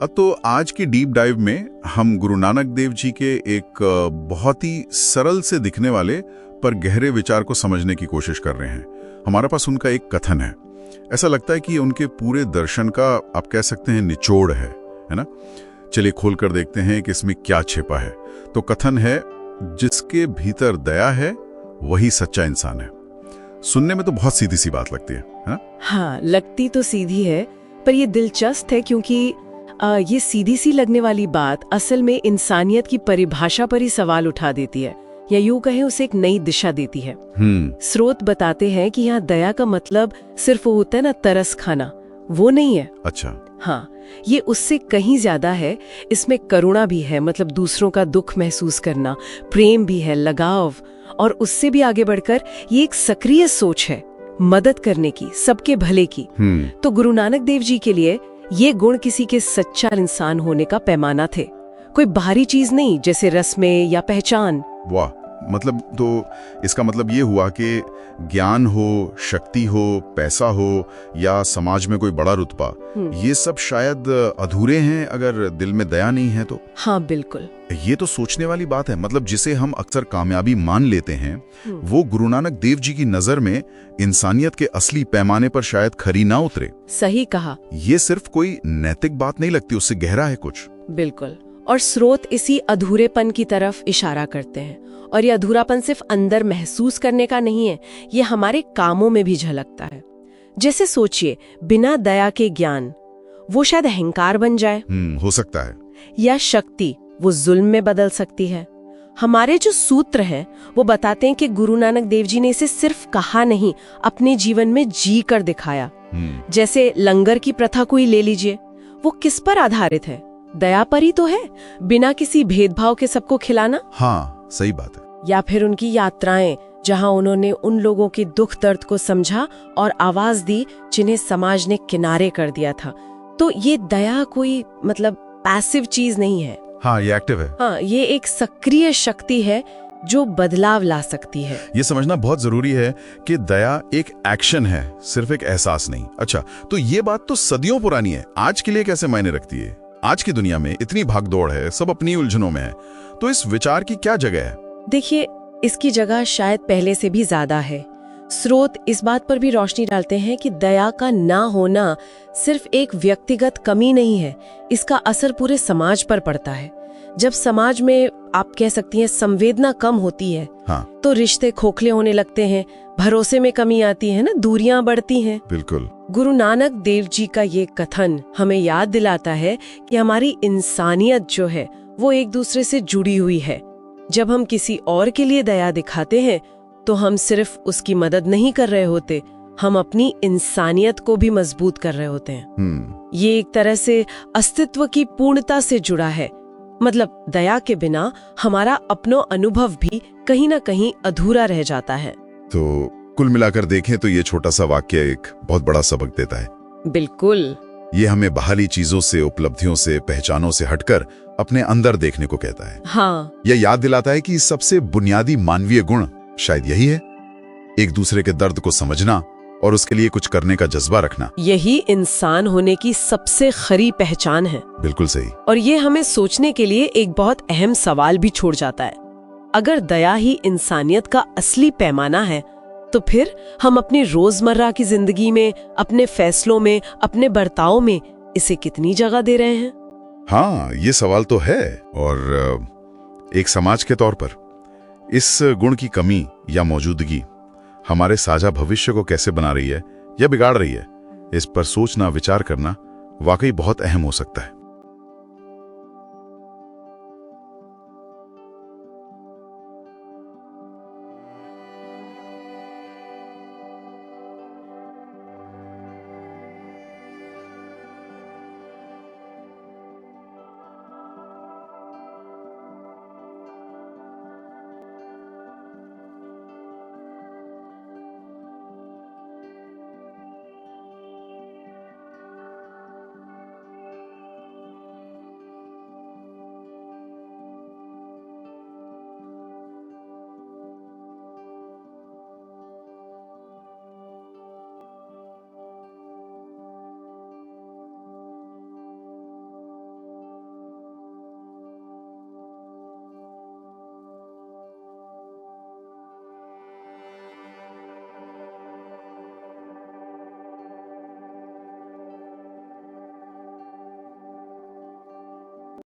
तो आज की डीप डाइव में हम गुरु नानक देव जी के एक बहुत ही सरल से दिखने वाले पर गहरे विचार को समझने की कोशिश कर रहे हैं। हमारे पास उनका एक कथन है, ऐसा लगता है कि उनके पूरे दर्शन का आप कह सकते हैं निचोड़ है ना। चलिए खोल कर देखते हैं कि इसमें क्या छिपा है। तो कथन है, जिसके भीतर दया है वही सच्चा इंसान है। सुनने में तो बहुत सीधी सी बात लगती है ना? हाँ, लगती तो सीधी है, पर ये दिलचस्प है क्योंकि ये सीधी सी लगने वाली बात असल में इंसानियत की परिभाषा पर ही सवाल उठा देती है, या यूं कहें उसे एक नई दिशा देती है। स्रोत बताते हैं कि यहाँ दया का मतलब सिर्फ वो होता है ना, तरस खाना, वो नहीं है। अच्छा। हाँ, ये उससे कहीं ज्यादा है। इसमें करुणा भी है, मतलब दूसरों का दुख महसूस करना, प्रेम भी है, लगाव, और उससे भी आगे बढ़कर ये एक सक्रिय सोच है मदद करने की, सबके भले की। तो गुरु नानक देव जी के लिए ये गुण किसी के सच्चा इंसान होने का पैमाना थे, कोई बाहरी चीज नहीं जैसे रस्में या पहचान। वाह, मतलब तो इसका मतलब ये हुआ कि ज्ञान हो, शक्ति हो, पैसा हो या समाज में कोई बड़ा रुतबा, ये सब शायद अधूरे हैं अगर दिल में दया नहीं है तो। हाँ बिल्कुल, ये तो सोचने वाली बात है। मतलब जिसे हम अक्सर कामयाबी मान लेते हैं, वो गुरु नानक देव जी की नजर में इंसानियत के असली पैमाने पर शायद खरी ना उतरे। सही कहा। ये सिर्फ कोई नैतिक बात नहीं लगती, उससे गहरा है कुछ। बिल्कुल, और स्रोत इसी अधूरेपन की तरफ इशारा करते हैं। और ये अधूरापन सिर्फ अंदर महसूस करने का नहीं है, ये हमारे कामों में भी झलकता है। जैसे सोचिए, बिना दया के ज्ञान, वो शायद अहंकार बन जाए। हो सकता है। या शक्ति, वो जुल्म में बदल सकती है। हमारे जो सूत्र हैं वो बताते हैं कि गुरु नानक देव जी ने इसे सिर्फ कहा नहीं, अपने जीवन में जी कर दिखाया। जैसे लंगर की प्रथा को ही ले लीजिए, वो किस पर आधारित है? दया पर ही तो है, बिना किसी भेदभाव के सबको खिलाना। हाँ, सही बात है। या फिर उनकी यात्राएं, जहां उन्होंने उन लोगों के दुख दर्द को समझा और आवाज दी जिन्हें समाज ने किनारे कर दिया था। तो ये दया कोई मतलब पैसिव चीज नहीं है। हाँ, ये एक्टिव है। हाँ, ये एक सक्रिय शक्ति है जो बदलाव ला सकती है। ये समझना बहुत जरूरी है कि दया एक एक्शन है, सिर्फ एक एहसास नहीं। अच्छा, तो ये बात तो सदियों पुरानी है, आज के लिए कैसे मायने रखती है? आज की दुनिया में इतनी भागदौड़ है, सब अपनी उलझनों में है, तो इस विचार की क्या जगह है? देखिए, इसकी जगह शायद पहले से भी ज्यादा है। स्रोत इस बात पर भी रोशनी डालते हैं कि दया का ना होना सिर्फ एक व्यक्तिगत कमी नहीं है, इसका असर पूरे समाज पर पड़ता है। जब समाज में आप कह सकती हैं संवेदना कम होती है, हाँ, तो रिश्ते खोखले होने लगते हैं, भरोसे में कमी आती है ना, दूरियां बढ़ती हैं। बिल्कुल। गुरु नानक देव जी का ये कथन हमें याद दिलाता है कि हमारी इंसानियत जो है वो एक दूसरे से जुड़ी हुई है। जब हम किसी और के लिए दया दिखाते हैं तो हम सिर्फ उसकी मदद नहीं कर रहे होते, हम अपनी इंसानियत को भी मजबूत कर रहे होते हैं। ये एक तरह से अस्तित्व की पूर्णता से जुड़ा है। मतलब दया के बिना हमारा अपनो अनुभव भी कहीं ना कहीं अधूरा रह जाता है। तो कुल मिलाकर देखें तो ये छोटा सा वाक्य एक बहुत बड़ा सबक देता है। बिल्कुल। ये हमें बाहरी चीजों से, उपलब्धियों से, पहचानों से हटकर अपने अंदर देखने को कहता है। हाँ, यह याद दिलाता है कि सबसे बुनियादी मानवीय गुण शायद यही है, एक दूसरे के दर्द को समझना और उसके लिए कुछ करने का जज्बा रखना। यही इंसान होने की सबसे खरी पहचान है। बिल्कुल सही। और ये हमें सोचने के लिए एक बहुत अहम सवाल भी छोड़ जाता है। अगर दया ही इंसानियत का असली पैमाना है, तो फिर हम अपनी रोजमर्रा की जिंदगी में, अपने फैसलों में, अपने बर्ताव में इसे कितनी जगह दे रहे हैं? हाँ, ये सवाल तो है। और एक समाज के तौर पर इस गुण की कमी या मौजूदगी हमारे साझा भविष्य को कैसे बना रही है या बिगाड़ रही है, इस पर सोचना, विचार करना वाकई बहुत अहम हो सकता है।